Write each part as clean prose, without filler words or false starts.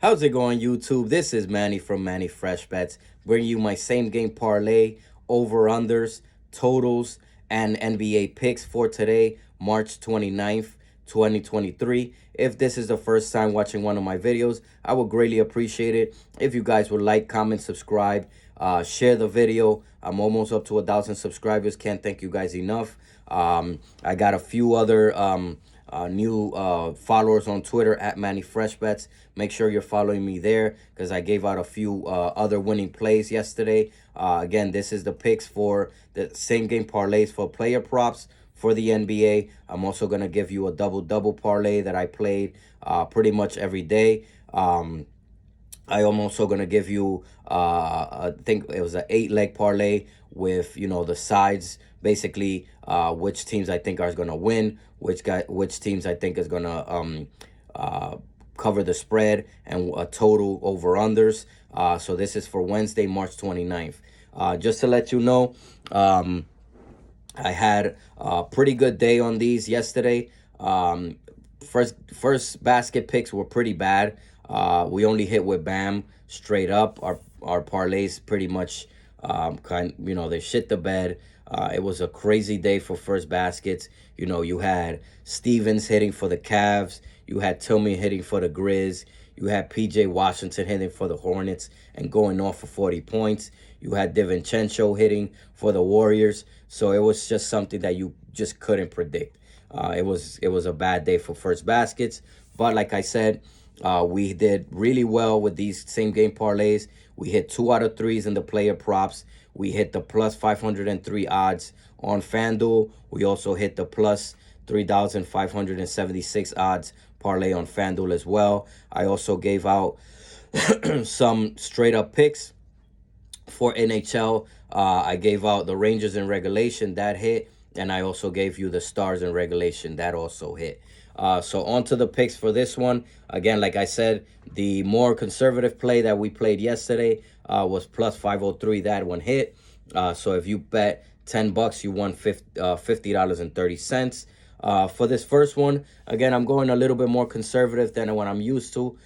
How's it going, YouTube? This is Manny from Manny Fresh Bets, bringing you my same game parlay, over-unders, totals, and NBA picks for today, March 29th, 2023. If this is the first time watching one of my videos, I would greatly appreciate it if you guys would like, comment, subscribe, share the video. I'm almost up to 1,000 subscribers. Can't thank you guys enough. I got a few other new followers on Twitter at Manny Fresh Bets. Make sure you're following me there because I gave out a few other winning plays yesterday. Again, this is the picks for the same game parlays for player props for the NBA. I'm also going to give you a double-double parlay that I played pretty much every day. I am also going to give you, I think it was an 8-leg parlay with, the sides, basically which teams I think are going to win, which teams I think is going to cover the spread, and a total over-unders. So this is for Wednesday, March 29th. Just to let you know, I had a pretty good day on these yesterday. First basket picks were pretty bad. We only hit with Bam straight up. Our parlays pretty much they shit the bed. It was a crazy day for first baskets. You had Stevens hitting for the Cavs. You had Tillman hitting for the Grizz. You had P.J. Washington hitting for the Hornets and going off for 40 points. You had DiVincenzo hitting for the Warriors. So it was just something that you just couldn't predict. It was a bad day for first baskets. But like I said, we did really well with these same game parlays. We hit 2 out of 3s in the player props. We hit the plus 503 odds on FanDuel. We also hit the plus 3,576 odds parlay on FanDuel as well. I also gave out some straight up picks for NHL. I gave out the Rangers in regulation, that hit. And I also gave you the Stars in regulation, that also hit. So on to the picks for this one. Again, like I said, the more conservative play that we played yesterday was plus 503. That one hit. So if you bet $10, you won $50.30. For this first one, again, I'm going a little bit more conservative than what I'm used to.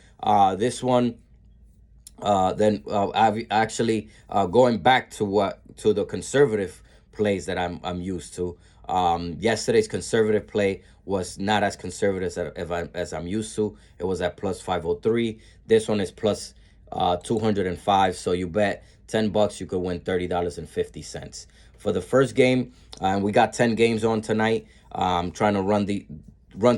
This one, I've actually going back to the conservative plays that I'm used to. Yesterday's conservative play was not as conservative as I'm used to. It was at plus 503. This one is plus 205. So you bet $10, you could win $30.50. For the first game, we got 10 games on tonight. I'm trying to run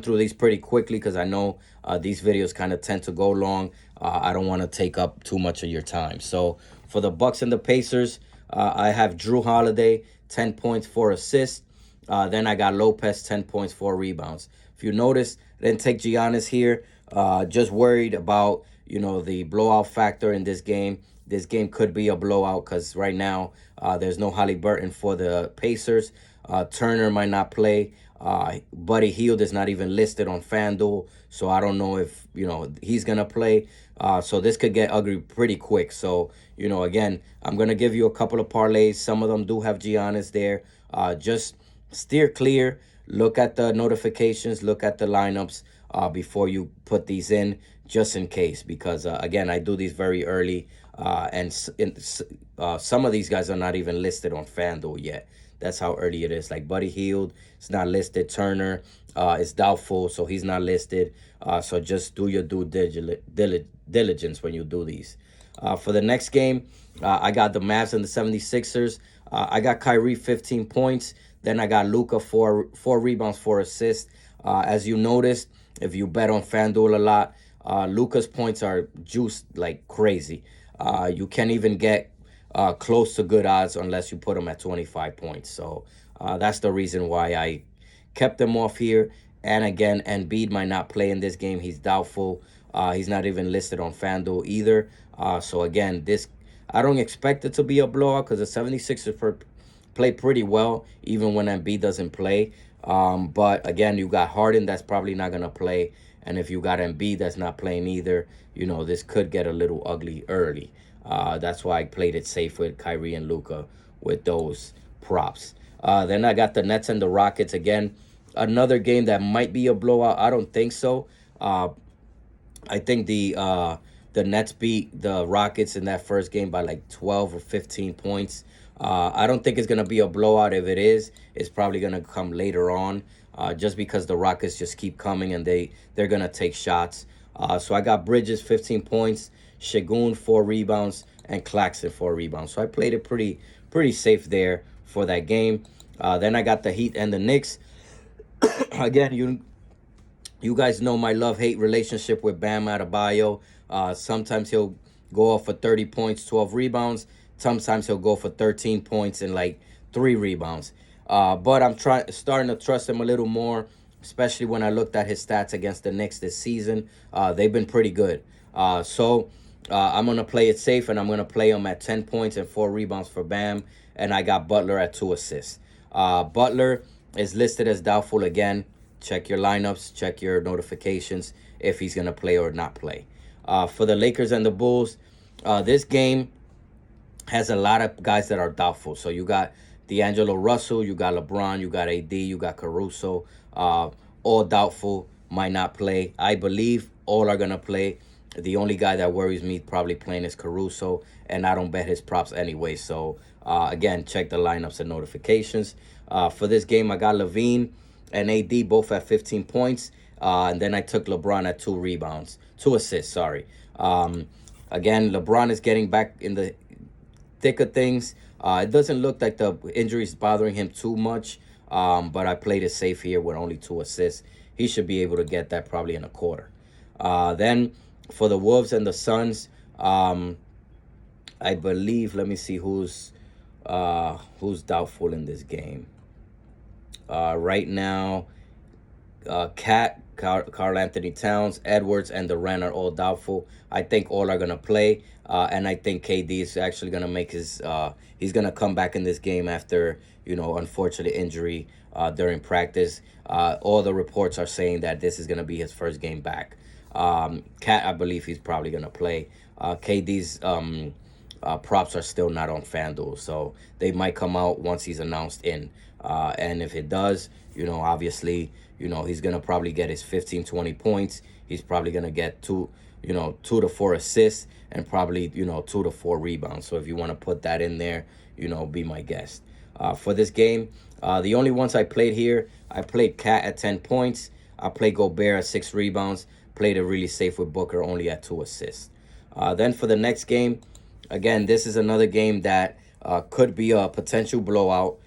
through these pretty quickly because I know these videos kind of tend to go long. I don't want to take up too much of your time. So for the Bucks and the Pacers, I have Drew Holiday, 10 points, 4 assists. Then I got Lopez, 10 points, 4 rebounds. If you notice, I didn't take Giannis here. Just worried about, the blowout factor in this game. This game could be a blowout because right now there's no Haliburton for the Pacers. Turner might not play. Buddy Hield is not even listed on FanDuel, so I don't know if, he's going to play. So this could get ugly pretty quick. So, again, I'm going to give you a couple of parlays. Some of them do have Giannis there. Just steer clear. Look at the notifications. Look at the lineups before you put these in, just in case. Because, again, I do these very early. And some of these guys are not even listed on FanDuel yet. That's how early it is. Like Buddy Hield, it's not listed. Turner is doubtful, so he's not listed. So just do your due diligence when you do these. For the next game, I got the Mavs and the 76ers. I got Kyrie, 15 points. Then I got Luka, 4 rebounds, 4 assists. As you noticed, if you bet on FanDuel a lot, Luka's points are juiced like crazy. You can't even get close to good odds unless you put them at 25 points. So that's the reason why I kept them off here. And again, Embiid might not play in this game. He's doubtful. He's not even listed on FanDuel either. So again, I don't expect it to be a blowout because the 76ers play pretty well even when Embiid doesn't play. But again, you got Harden that's probably not going to play. And if you got Embiid that's not playing either, this could get a little ugly early. That's why I played it safe with Kyrie and Luka with those props. Then I got the Nets and the Rockets again. Another game that might be a blowout. I don't think so. I think the the Nets beat the Rockets in that first game by like 12 or 15 points. I don't think it's going to be a blowout. If it is, it's probably going to come later on, just because the Rockets just keep coming and they're going to take shots. So I got Bridges 15 points, Shagun 4 rebounds, and Claxton 4 rebounds. So I played it pretty safe there for that game. Then I got the Heat and the Knicks. Again, you guys know my love-hate relationship with Bam Adebayo. Sometimes he'll go off for 30 points, 12 rebounds. Sometimes he'll go for 13 points and like 3 rebounds. But I'm starting to trust him a little more, especially when I looked at his stats against the Knicks this season. They've been pretty good. So I'm going to play it safe, and I'm going to play him at 10 points and 4 rebounds for Bam. And I got Butler at 2 assists. Butler is listed as doubtful again. Check your lineups, check your notifications if he's going to play or not play. For the Lakers and the Bulls, this game has a lot of guys that are doubtful. So you got D'Angelo Russell, you got LeBron, you got AD, you got Caruso, all doubtful, might not play. I believe all are going to play. The only guy that worries me probably playing is Caruso, and I don't bet his props anyway. So, again, check the lineups and notifications. For this game, I got Levine and AD both at 15 points. And then I took LeBron at 2 assists, sorry. Again, LeBron is getting back in the thick of things. It doesn't look like the injury is bothering him too much, but I played it safe here with only 2 assists. He should be able to get that probably in a quarter. Then for the Wolves and the Suns, I believe, let me see who's doubtful in this game. Right now, Karl Anthony Towns, Edwards, and Durant are all doubtful. I think all are going to play, and I think KD is actually going to make his he's going to come back in this game after, unfortunate injury during practice. All the reports are saying that this is going to be his first game back. Cat, I believe he's probably going to play. KD's props are still not on FanDuel, so they might come out once he's announced in. And if it does, obviously, he's going to probably get his 15, 20 points. He's probably going to get 2 to 4 assists and probably, 2 to 4 rebounds. So if you want to put that in there, be my guest. For this game, the only ones I played here, I played Cat at 10 points. I played Gobert at 6 rebounds. Played it really safe with Booker only at 2 assists. Then for the next game, again, this is another game that could be a potential blowout.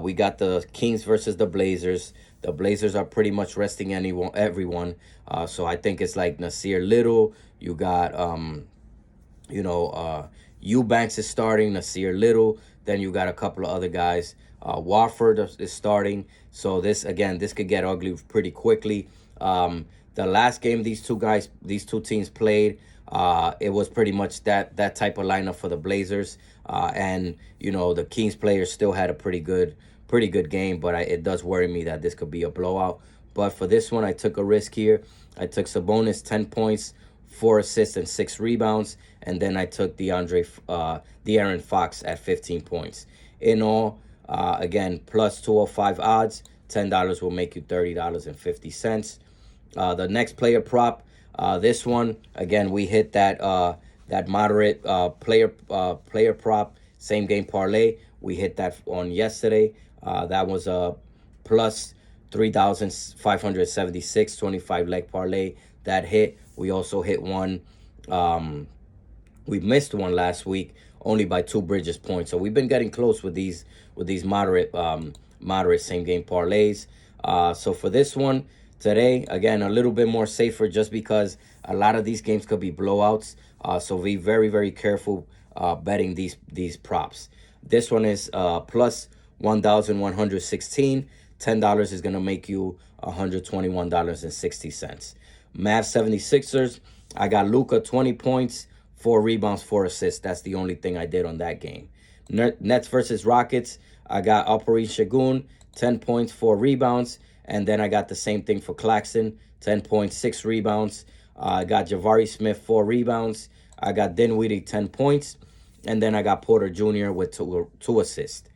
We got the Kings versus the Blazers. The Blazers are pretty much resting everyone. So I think it's like Nasir Little. You got, Eubanks is starting, Nasir Little. Then you got a couple of other guys. Warford is starting. So this could get ugly pretty quickly. The last game these two teams played, it was pretty much that type of lineup for the Blazers. And the Kings players still had a pretty good game, but it does worry me that this could be a blowout. But for this one, I took a risk here. I took Sabonis 10 points, 4 assists, and 6 rebounds, and then I took De'Aaron Fox at 15 points. In all, again, plus 205 odds, $10 will make you $30.50. The next player prop, this one, again, we hit that moderate player prop, same game parlay. We hit that on yesterday. That was a plus 3,576, 25 leg parlay. That hit. We also hit one. We missed one last week only by 2 Bridges points. So we've been getting close with these moderate same game parlays. So for this one today, again, a little bit more safer just because a lot of these games could be blowouts. So be very, very careful betting these props. This one is plus 1,116. $10 is going to make you $121.60. Mavs 76ers, I got Luka 20 points, 4 rebounds, 4 assists. That's the only thing I did on that game. Nets versus Rockets, I got Alperen Şengün, 10 points, 4 rebounds. And then I got the same thing for Claxton, 10 points, 6 rebounds. I got Jabari Smith, 4 rebounds. I got Dinwiddie, 10 points. And then I got Porter Jr. with 2 assists.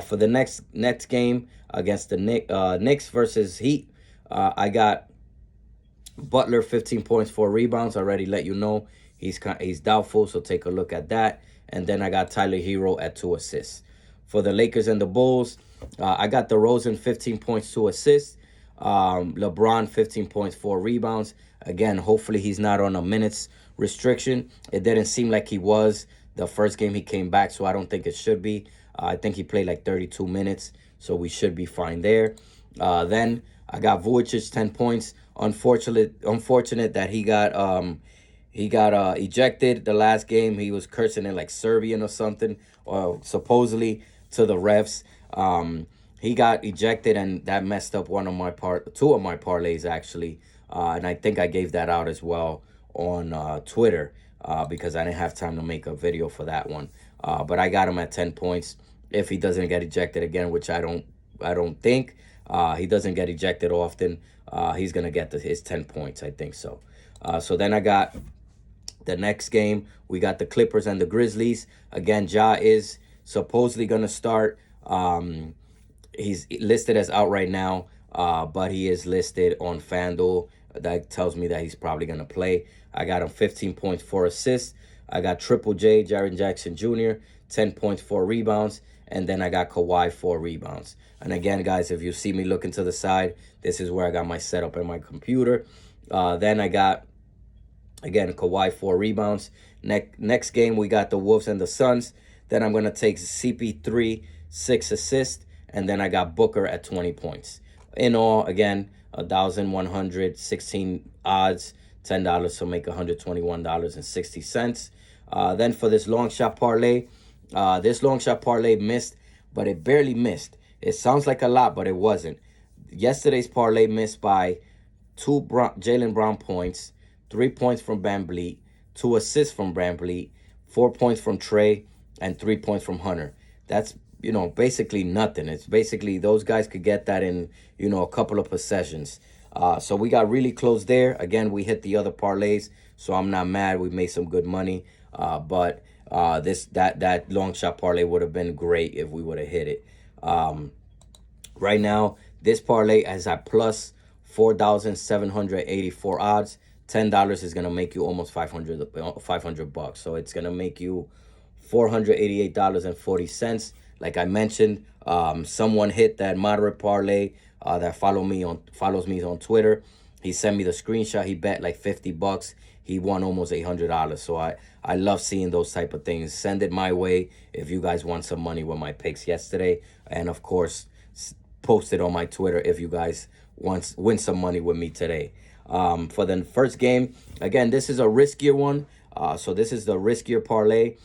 For the next game against the Knicks versus Heat, I got Butler, 15 points, 4 rebounds. I already let you know he's doubtful, so take a look at that. And then I got Tyler Hero at 2 assists. For the Lakers and the Bulls, I got DeRozan, 15 points, 2 assists. LeBron, 15 points, 4 rebounds. Again, hopefully he's not on a minutes restriction. It didn't seem like he was the first game he came back, so I don't think it should be. I think he played like 32 minutes, so we should be fine there. Then I got Vucic, 10 points. Unfortunate that he got ejected the last game. He was cursing in like Serbian or something, or supposedly to the refs. He got ejected, and that messed up two of my parlays actually. And I think I gave that out as well on Twitter because I didn't have time to make a video for that one. But I got him at 10 points. If he doesn't get ejected again, which I don't think. He doesn't get ejected often. He's gonna get his 10 points, I think so. So then I got the next game. We got the Clippers and the Grizzlies. Again, Ja is supposedly gonna start. He's listed as out right now, but he is listed on FanDuel. That tells me that he's probably gonna play. I got him 15 points, 4 assists. I got Triple J, Jaren Jackson Jr., 10 points, 4 rebounds. And then I got Kawhi, 4 rebounds. And again, guys, if you see me looking to the side, this is where I got my setup in my computer. Then I got, again, Kawhi, 4 rebounds. Next game, we got the Wolves and the Suns. Then I'm going to take CP3, 6 assists. And then I got Booker at 20 points. In all, again, 1,116 odds, $10, so make $121.60. Then for this long shot parlay, this long shot parlay missed, but it barely missed. It sounds like a lot, but it wasn't. Yesterday's parlay missed by 2 Jaylen Brown points, 3 points from VanVleet, 2 assists from VanVleet, 4 points from Trey, and 3 points from Hunter. That's, basically nothing. It's basically those guys could get that in, a couple of possessions. So we got really close there. Again, we hit the other parlays, so I'm not mad. We made some good money. But that long shot parlay would have been great if we would have hit it. Right now, this parlay is at plus 4,784 odds. $10 is gonna make you almost 500 bucks. So it's gonna make you $488.40. Like I mentioned, someone hit that moderate parlay that follows me on Twitter. He sent me the screenshot. He bet like 50 bucks. He won almost $800. So I love seeing those type of things. Send it my way if you guys want some money with my picks yesterday. And of course, post it on my Twitter if you guys win some money with me today. For the first game, again, this is a riskier one. So this is the riskier parlay.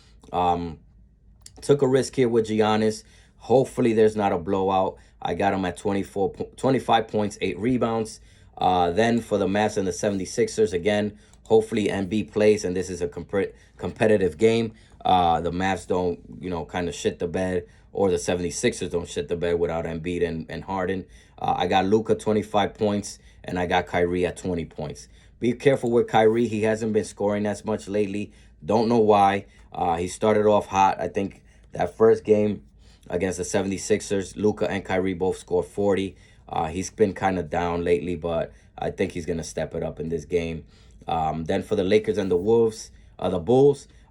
Took a risk here with Giannis. Hopefully there's not a blowout. I got him at 25 points, 8 rebounds. Then for the Mavs and the 76ers, again, hopefully Embiid plays, and this is a competitive game. The Mavs don't, kind of shit the bed, or the 76ers don't shit the bed without Embiid and Harden. I got Luka 25 points, and I got Kyrie at 20 points. Be careful with Kyrie. He hasn't been scoring as much lately. Don't know why. He started off hot. I think that first game against the 76ers, Luka and Kyrie both scored 40. He's been kind of down lately, but I think he's going to step it up in this game. Then for the Lakers and the Bulls,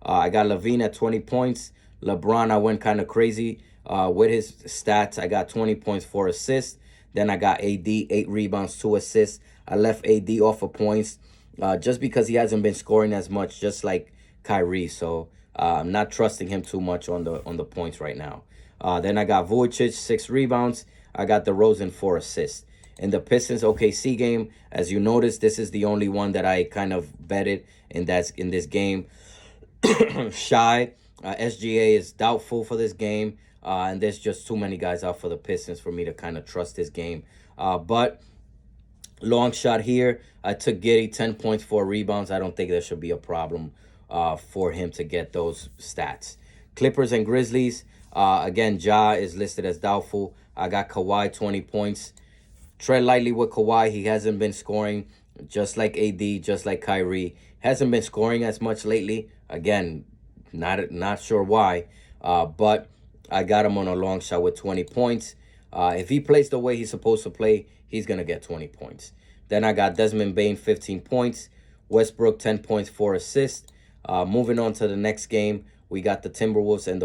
I got Levine at 20 points. LeBron, I went kind of crazy with his stats. I got 20 points, 4 assists. Then I got AD, 8 rebounds, 2 assists. I left AD off of points just because he hasn't been scoring as much, just like Kyrie. So I'm not trusting him too much on the points right now. Then I got Vucic, 6 rebounds. I got DeRozan, 4 assists. In the Pistons OKC game, as you notice, this is the only one that I kind of betted in this game. Shy, SGA is doubtful for this game, and there's just too many guys out for the Pistons for me to kind of trust this game. But long shot here, I took Giddey, 10 points, 4 rebounds. I don't think there should be a problem for him to get those stats. Clippers and Grizzlies, again, Ja is listed as doubtful. I got Kawhi, 20 points. Tread lightly with Kawhi. He hasn't been scoring, just like AD, just like Kyrie. Hasn't been scoring as much lately. Again, not sure why. But I got him on a long shot with 20 points. If he plays the way he's supposed to play, he's going to get 20 points. Then I got Desmond Bain, 15 points. Westbrook, 10 points, 4 assists. Moving on to the next game, we got the Timberwolves and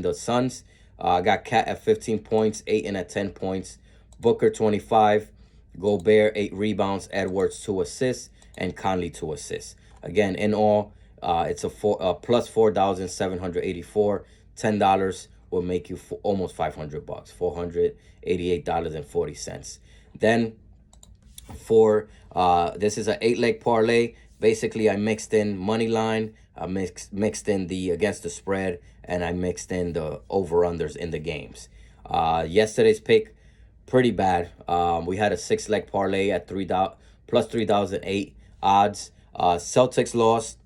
the Suns. I got Cat at 15 points, Ayton at 10 points, Booker 25, Gobert 8 rebounds, Edwards 2 assists, and Conley 2 assists. Again, in all, it's a plus 4,784. $10 will make you almost $500, $488.40. Then for this is an 8-leg parlay. Basically, I mixed in money line, I mixed in the against the spread, and I mixed in the over-unders in the games. Yesterday's pick, pretty bad. We had a 6-leg parlay at plus 3,008 odds. Celtics lost.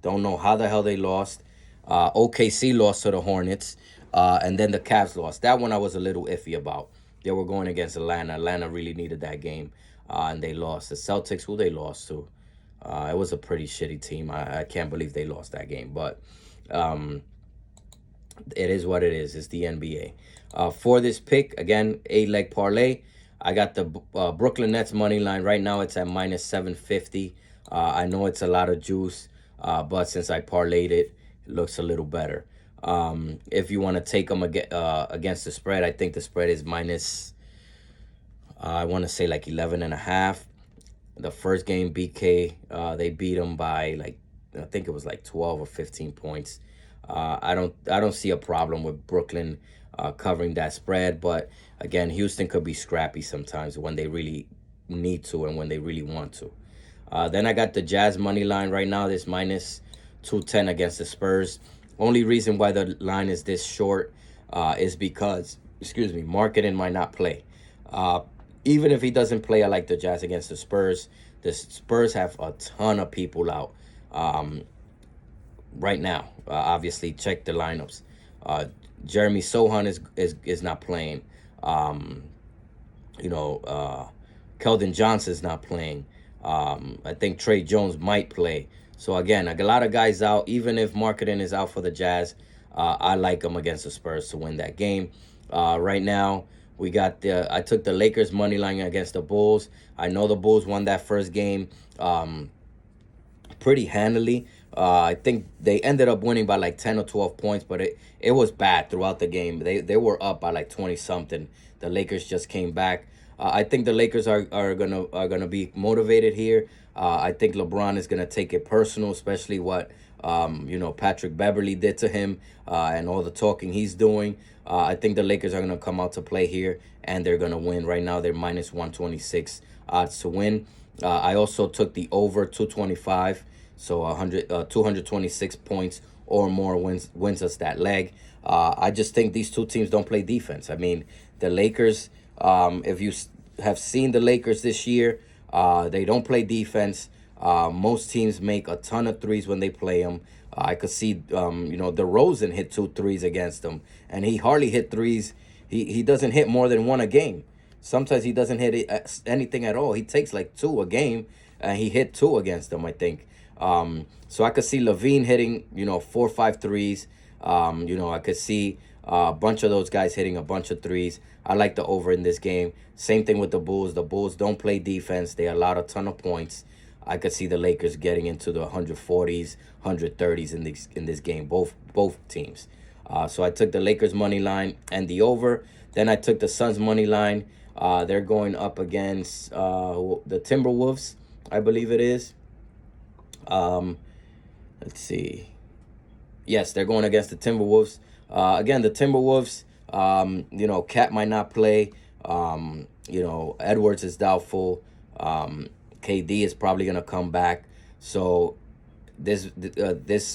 Don't know how the hell they lost. OKC lost to the Hornets. And then the Cavs lost. That one I was a little iffy about. They were going against Atlanta. Atlanta really needed that game. And they lost. The Celtics, who they lost to? It was a pretty shitty team. I can't believe they lost that game. But it is what it is. It's the NBA. For this pick, again, 8-leg parlay, I got the Brooklyn Nets money line. Right now, it's at minus 750. I know it's a lot of juice, but since I parlayed it, it looks a little better. If you want to take them against the spread, I think the spread is minus, I want to say like 11.5. The first game, BK, they beat them by like, I think it was like 12 or 15 points. I don't see a problem with Brooklyn covering that spread, but again, Houston could be scrappy sometimes when they really need to and when they really want to. Then I got the Jazz money line right now. This minus 210 against the Spurs. Only reason why the line is this short is because, Markkanen might not play. Even if he doesn't play, I like the Jazz against the Spurs. The Spurs have a ton of people out right now. Obviously, check the lineups. Jeremy Sohan is not playing. Keldon Johnson's not playing. I think Trey Jones might play. So again, a lot of guys out. Even if Markkanen is out for the Jazz, I like him against the Spurs to win that game. Right now, we got I took the Lakers money line against the Bulls. I know the Bulls won that first game pretty handily. I think they ended up winning by like 10 or 12 points, but it was bad throughout the game. They were up by like 20 something. The Lakers just came back. I think the Lakers are gonna be motivated here. I think LeBron is gonna take it personal, especially what Patrick Beverley did to him and all the talking he's doing. I think the Lakers are gonna come out to play here and they're gonna win. Right now they're minus 126 odds to win. I also took the over 225, so 226 points or more wins us that leg. I just think these two teams don't play defense. I mean, the Lakers, if you have seen the Lakers this year, they don't play defense. Most teams make a ton of threes when they play them. I could see, DeRozan hit 2 threes against them, and he hardly hit threes. He doesn't hit more than 1 a game. Sometimes he doesn't hit anything at all. He takes like 2 a game, and he hit 2 against them, I think. So I could see Levine hitting, 4 or 5 threes. I could see a bunch of those guys hitting a bunch of threes. I like the over in this game. Same thing with the Bulls. The Bulls don't play defense. They allow a ton of points. I could see the Lakers getting into the 140s, 130s in this game, both teams. So I took the Lakers money line and the over. Then I took the Suns money line. They're going up against the Timberwolves, I believe it is. Let's see. Yes, they're going against the Timberwolves. Again, the Timberwolves, Cat might not play. Edwards is doubtful. KD is probably going to come back. So this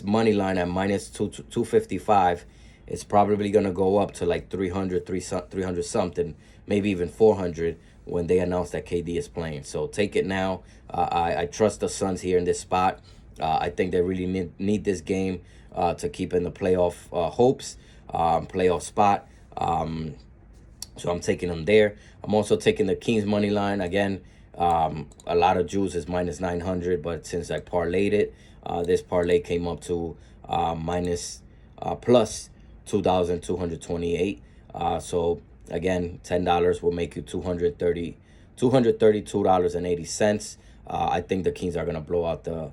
money line at minus 255 is probably going to go up to like 300 something, maybe even 400 when they announce that KD is playing. So take it now. I trust the Suns here in this spot. I think they really need this game to keep in the playoff hopes, playoff spot. So I'm taking them there. I'm also taking the Kings money line. Again, a lot of juice is minus 900, but since I parlayed it, this parlay came up to plus 2,228. So again, $10 will make you 230 $232.80. I think the Kings are gonna blow out the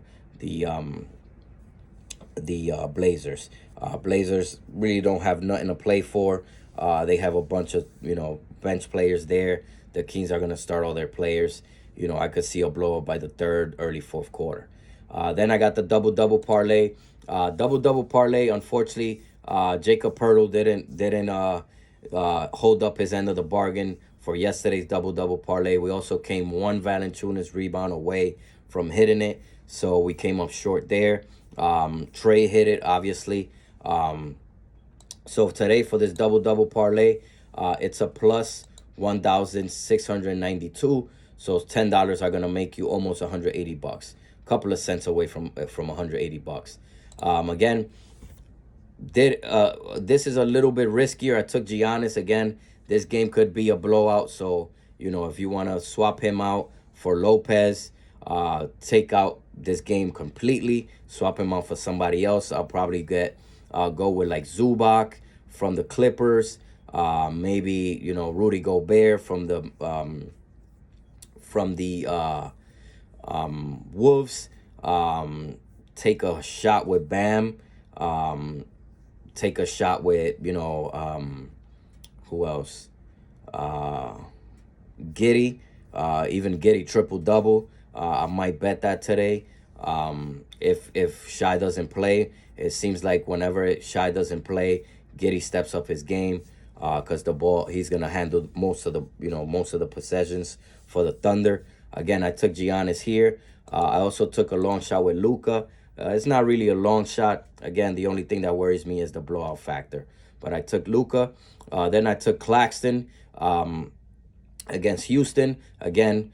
Blazers. Blazers really don't have nothing to play for. They have a bunch of bench players there. The Kings are gonna start all their players. I could see a blow up by the third, early fourth quarter. Then I got the double parlay. Double parlay. Unfortunately, Jacob Pertl didn't hold up his end of the bargain for yesterday's double parlay. We also came one Valanciunas rebound away from hitting it, so we came up short there. Trey hit it, obviously. So today for this double parlay, it's a plus 1,692. So $10 are gonna make you almost $180. Couple of cents away from $180. Again, this is a little bit riskier. I took Giannis again. This game could be a blowout. So if you want to swap him out for Lopez, take out this game completely. Swap him out for somebody else. I'll probably go with like Zubac from the Clippers. Maybe Rudy Gobert from the Wolves. Take a shot with Bam. Take a shot with who else? Giddey. Even Giddey triple double. I might bet that today. If Shai doesn't play, it seems like whenever Shai doesn't play, Giddey steps up his game. Because the ball, he's gonna handle most of the possessions for the Thunder. Again, I took Giannis here. I also took a long shot with Luka. It's not really a long shot. Again, the only thing that worries me is the blowout factor. But I took Luka. Then I took Claxton against Houston. Again,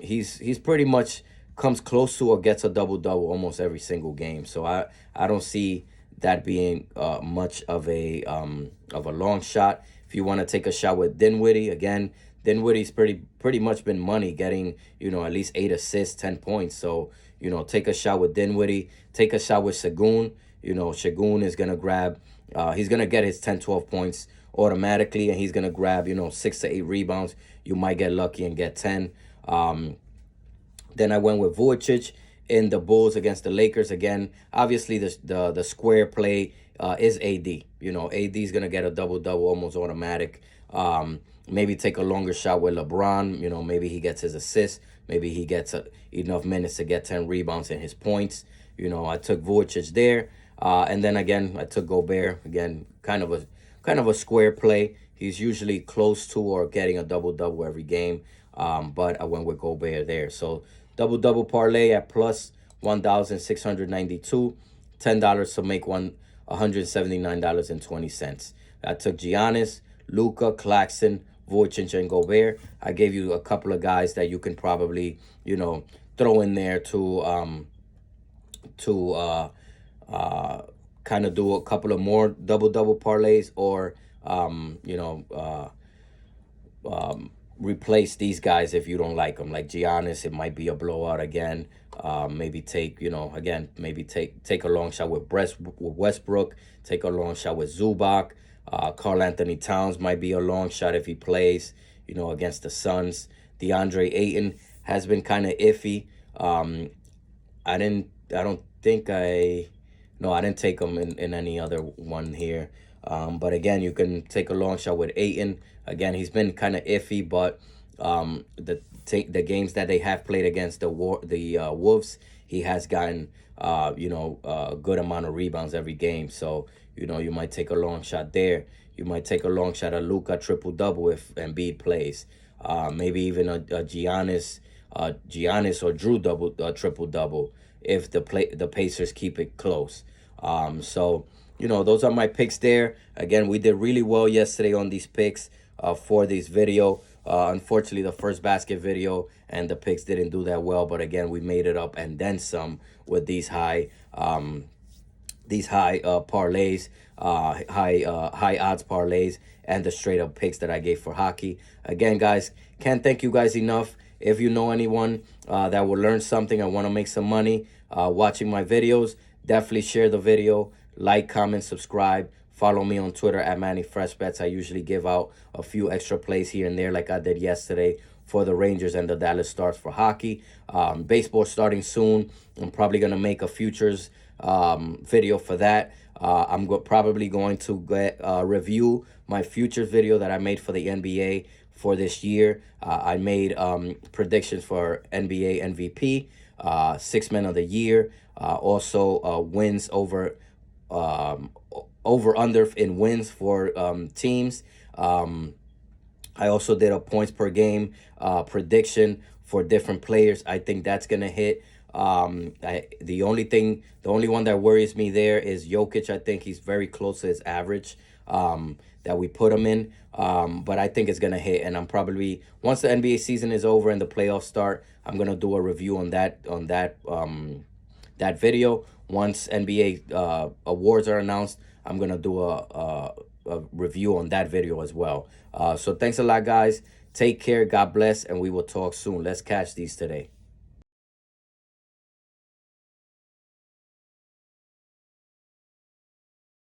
he's pretty much comes close to or gets a double almost every single game. So I don't see that being much of a long shot. If you want to take a shot with Dinwiddie, again, Dinwiddie's pretty much been money, getting at least 8 assists, 10 points. So take a shot with Dinwiddie. Take a shot with Şengün. Şengün is gonna grab. He's gonna get his 10, 12 points automatically, and he's gonna grab 6 to 8 rebounds. You might get lucky and get 10. Then I went with Vucevic in the Bulls against the Lakers. Again, obviously the square play is AD. AD is gonna get a double almost automatic. Maybe take a longer shot with LeBron. Maybe he gets his assists. Maybe he gets enough minutes to get 10 rebounds and his points. I took Vucevic there. And then again, I took Gobert. Again, kind of a square play. He's usually close to or getting a double every game. But I went with Gobert there. So double parlay at plus 1,692. $10 to make $179.20. I took Giannis, Luka, Claxton, Vucevic, and Gobert. I gave you a couple of guys that you can probably throw in there to kind of do a couple of more double parlays, or replace these guys if you don't like them. Like Giannis, it might be a blowout again. Maybe take take a long shot with Westbrook. Take a long shot with Zubac. Karl Anthony Towns might be a long shot if he plays, against the Suns. DeAndre Ayton has been kind of iffy. I didn't take him in any other one here. But again, you can take a long shot with Ayton. Again, he's been kind of iffy, but the games that they have played against the Wolves, he has gotten a good amount of rebounds every game. So you might take a long shot there. You might take a long shot at Luka triple double if Embiid plays. Maybe even a Giannis or Drew triple double if the Pacers keep it close. So those are my picks there. Again, we did really well yesterday on these picks for this video. Unfortunately, the first basket video and the picks didn't do that well, but again, we made it up and then some with these high parlays, high odds parlays, and the straight up picks that I gave for hockey. Again, guys, can't thank you guys enough. If you know anyone that will learn something and want to make some money watching my videos, definitely share the video, like, comment, subscribe. Follow me on Twitter at MannyFreshBets. I usually give out a few extra plays here and there like I did yesterday for the Rangers and the Dallas Stars for hockey. Baseball starting soon. I'm probably going to make a futures video for that. I'm probably going to review my futures video that I made for the NBA for this year. I made predictions for NBA MVP, Six Men of the Year, also wins over under in wins for teams. I also did a points per game prediction for different players. I think that's gonna hit. The only one that worries me there is Jokic. I think he's very close to his average that we put him in. But I think it's gonna hit, and I'm probably, once the NBA season is over and the playoffs start, I'm gonna do a review on that video. Once NBA awards are announced, I'm gonna do a review on that video as well. So thanks a lot, guys. Take care. God bless, and we will talk soon. Let's catch these today.